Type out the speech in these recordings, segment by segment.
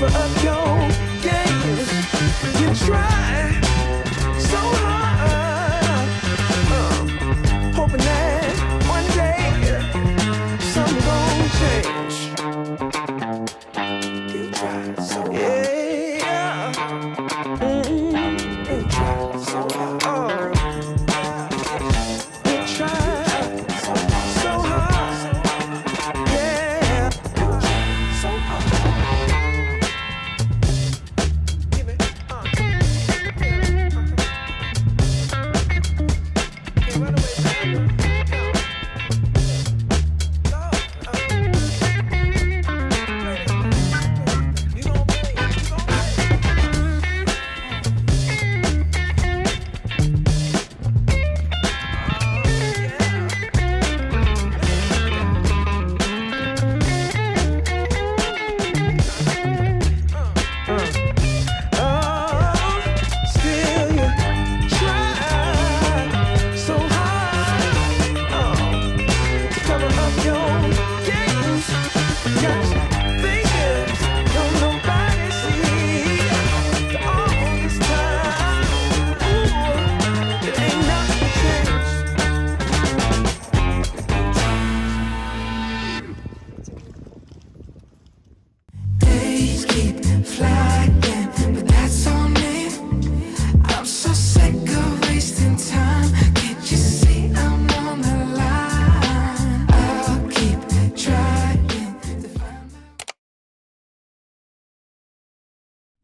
cover up your games. You try so hard, hoping that one day something gon' change. You try so hard, yeah. You try so hard, you try so hard, yeah. You try so hard. Give it, yeah, right away,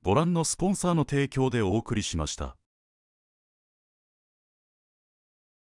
ご覧のスポンサーの提供でお送りしました。